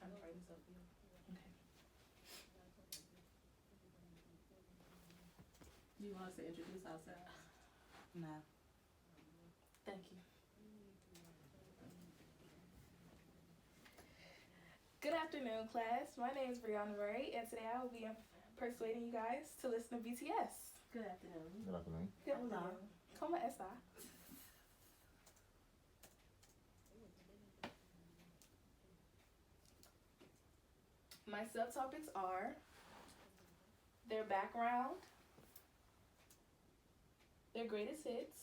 trying to write this up for you. Okay. Do you want us to introduce ourselves? No. Thank you. Good afternoon, class. My name is Brianna Murray, and today I will be persuading you guys to listen to BTS. Good afternoon. Good afternoon. Good Hola. afternoon. ¿Cómo está? My subtopics are their background, their greatest hits,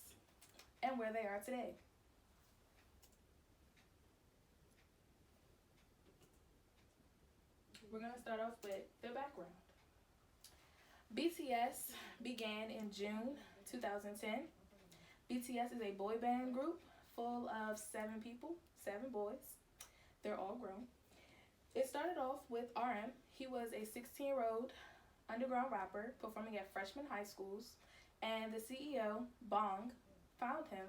and where they are today. We're going to start off with their background. BTS began in June 2010. BTS is a boy band group full of 7 people, 7 boys. They're all grown. It started off with RM. He was a 16-year-old underground rapper performing at freshman high schools, and the CEO, Bong, found him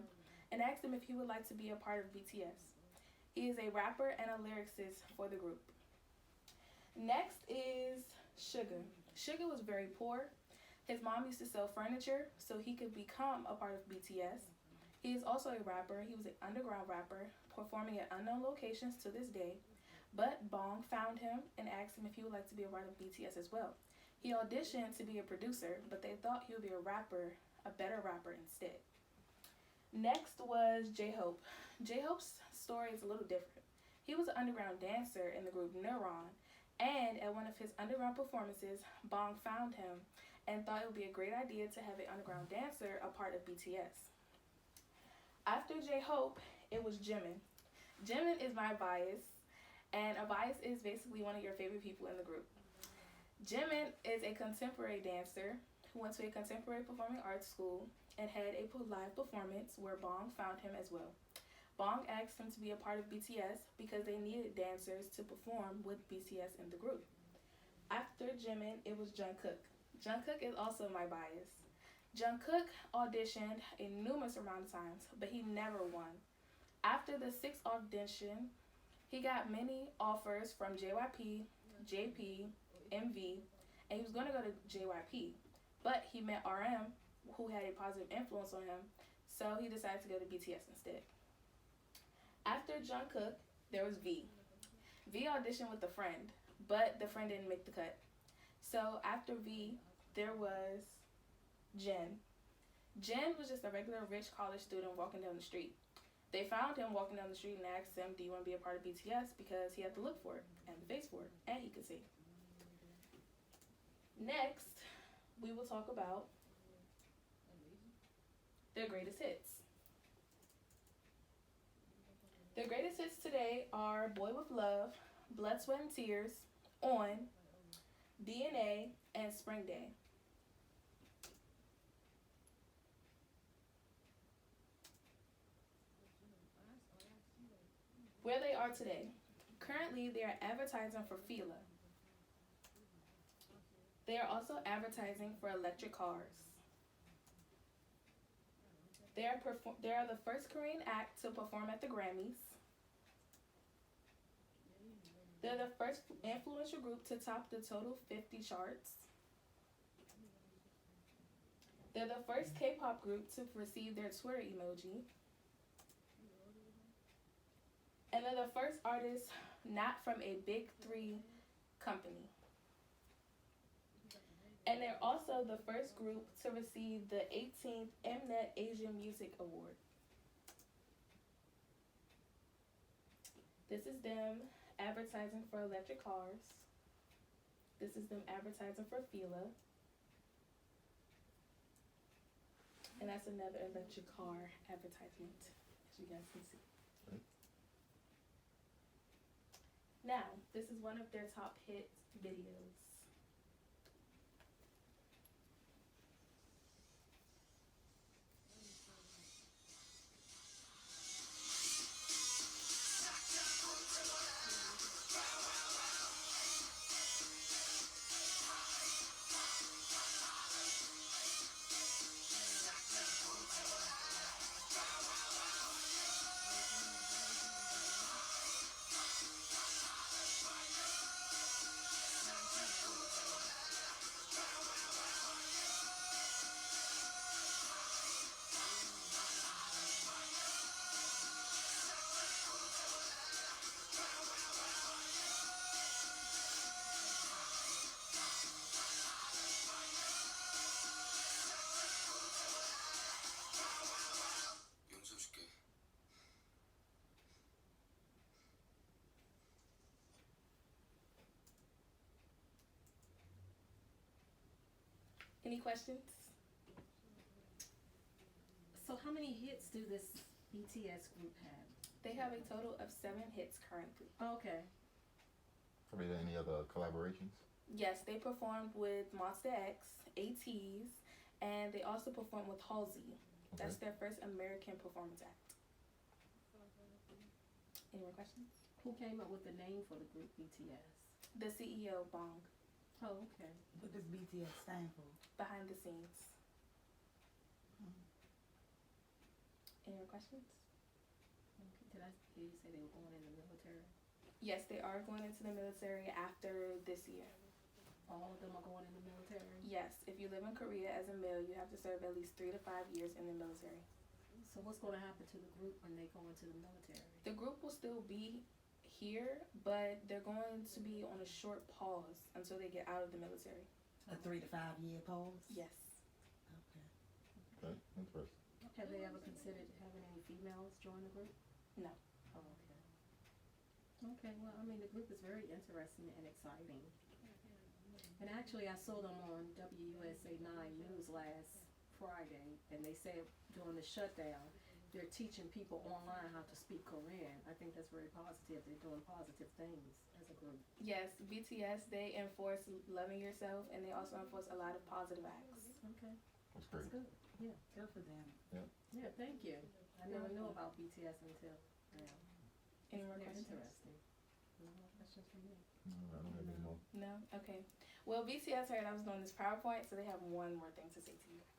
and asked him if he would like to be a part of BTS. He is a rapper and a lyricist for the group. Next is Suga. Suga was very poor. His mom used to sell furniture so he could become a part of BTS. He is also a rapper. He was an underground rapper performing at unknown locations to this day. But Bong found him and asked him if he would like to be a part of BTS as well. He auditioned to be a producer, but they thought he would be a rapper, a better rapper instead. Next was J-Hope. J-Hope's story is a little different. He was an underground dancer in the group Neuron, and at one of his underground performances, Bong found him and thought it would be a great idea to have an underground dancer a part of BTS. After J-Hope, it was Jimin. Jimin is my bias, and a bias is basically one of your favorite people in the group. Jimin is a contemporary dancer who went to a contemporary performing arts school and had a live performance where Bong found him as well. Bong asked him to be a part of BTS because they needed dancers to perform with BTS in the group. After Jimin, it was Jungkook. Jungkook is also my bias. Jungkook auditioned a numerous amount of times, but he never won. After the 6th audition, he got many offers from JYP, JP, MV, and he was going to go to JYP, but he met RM, who had a positive influence on him, so he decided to go to BTS instead. After Jungkook, there was V. V auditioned with a friend, but the friend didn't make the cut. So after V, there was Jin. Jin was just a regular rich college student walking down the street. They found him walking down the street and asked him, do you want to be a part of BTS? Because he had the look for it, and the face for it, and he could sing. Next, we will talk about their greatest hits. Their greatest hits today are Boy With Love, Blood, Sweat, and Tears, On, DNA, and Spring Day. Where they are today. Currently, they are advertising for Fila. They are also advertising for electric cars. They are the first Korean act to perform at the Grammys. They're the first influential group to top the Total 50 charts. They're the first K-pop group to receive their Twitter emoji. And they're the first artist not from a big 3 company. And they're also the first group to receive the 18th Mnet Asian Music Award. This is them advertising for electric cars. This is them advertising for Fila. And that's another electric car advertisement, as you guys can see. Now, this is one of their top hit videos. Any questions? So how many hits do this BTS group have? They have a total of 7 hits currently. Okay. Have there any other collaborations? Yes, they performed with Monster X, ATEEZ, and they also performed with Halsey. That's their first American performance act. Any more questions? Who came up with the name for the group BTS? The CEO, Bong, Oh, okay. What does BTS stand for? behind the scenes. Any more questions? Okay. Did I hear you say they were going in the military? Yes, they are going into the military after this year. All of them are going in the military? Yes, if you live in Korea as a male, you have to serve at least 3 to 5 years in the military. So what's going to happen to the group when they go into the military? The group will still be here, but they're going to be on a short pause until they get out of the military. A 3 to 5 year pause? Yes. Okay. Okay, interesting. Have they ever considered having any females join the group? No. Oh, okay. Okay, well, I mean, the group is very interesting and exciting. And actually, I saw them on WUSA 9 News last Friday, and they said during the shutdown, they're teaching people online how to speak Korean. I think that's very positive. They're doing positive things as a group. Yes, BTS, they enforce loving yourself, and they also enforce a lot of positive acts. Okay, That's great. that's good. Yeah, Good for them. yeah, thank you. I never knew about BTS until now. Any more They're questions? interesting. No more questions from me. No, I don't have any more. No? Okay. Well, BTS heard I was doing this PowerPoint, so they have one more thing to say to you guys.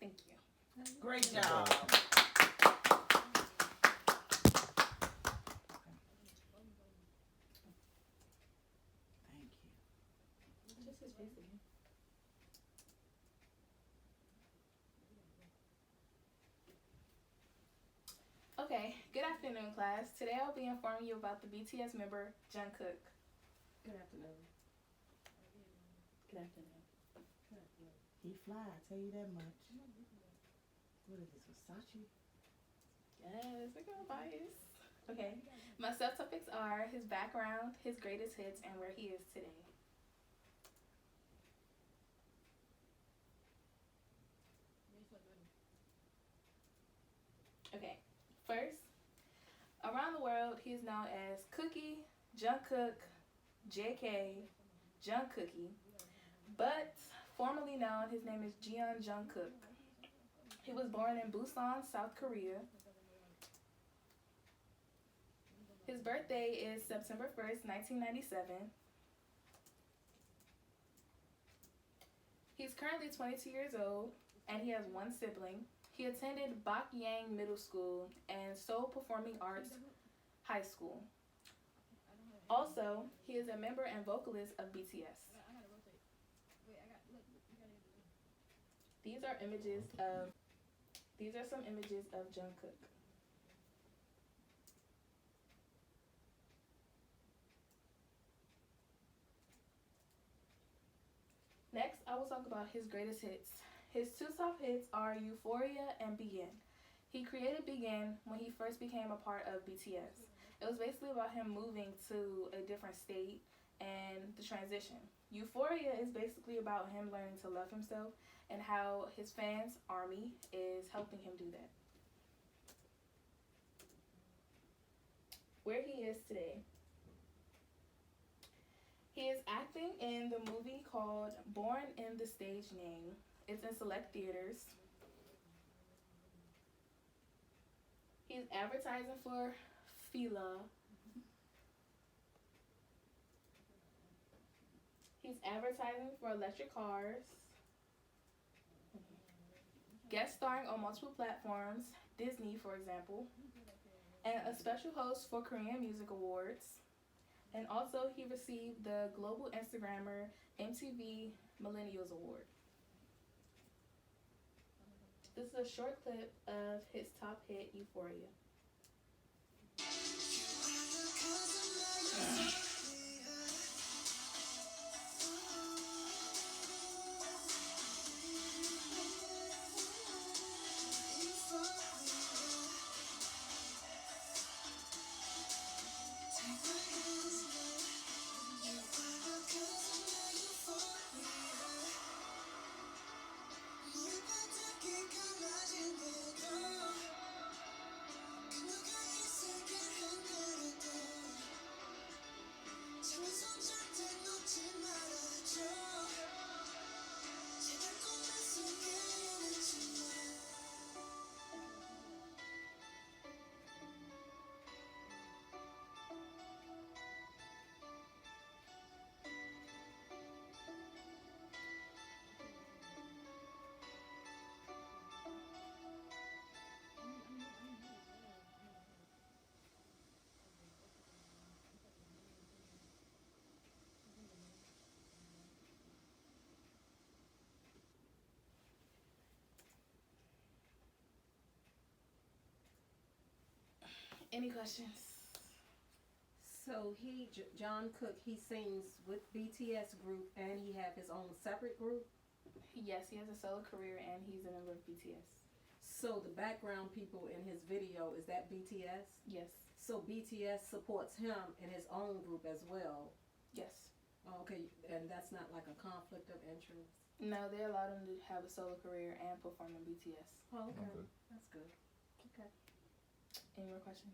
Thank you. Great Good job. job. Thank you. Just his face again. Okay, good afternoon, class. Today I'll be informing you about the BTS member, Jungkook. Good afternoon. Good afternoon. Good afternoon. He fly, I tell you that much. What is this, Versace? Yes, look at my bias. Okay, my subtopics are his background, his greatest hits, and where he is today. Okay, first, around the world, he is known as Cookie, Jungkook, JK, Jungkookie, but formerly known, his name is Jeon Jungkook. He was born in Busan, South Korea. His birthday is September 1st, 1997. He's currently 22 years old, and he has one sibling. He attended Bak Yang Middle School and Seoul Performing Arts High School. Also, he is a member and vocalist of BTS. These are some images of Jungkook. Next, I will talk about his greatest hits. His 2 top hits are Euphoria and Begin. He created Begin when he first became a part of BTS. It was basically about him moving to a different state and the transition. Euphoria is basically about him learning to love himself and how his fans, ARMY, is helping him do that. Where he is today. He is acting in the movie called Born in the Stage Name. It's in select theaters. He He's advertising for Fila. He's advertising for electric cars. Guest starring on multiple platforms, Disney, for example. And a special host for Korean Music Awards. And also, he received the Global Instagrammer MTV Millennials Award. This is a short clip of his top hit, Euphoria. Any questions? So John Cook, he sings with BTS group and he have his own separate group. Yes, he has a solo career and he's a member of BTS. So the background people in his video, is that BTS? Yes. So BTS supports him in his own group as well. Yes. Oh, okay, and that's not like a conflict of interest. No, they allowed him to have a solo career and perform in BTS. Oh, okay. Okay. That's good. Okay. Any more questions?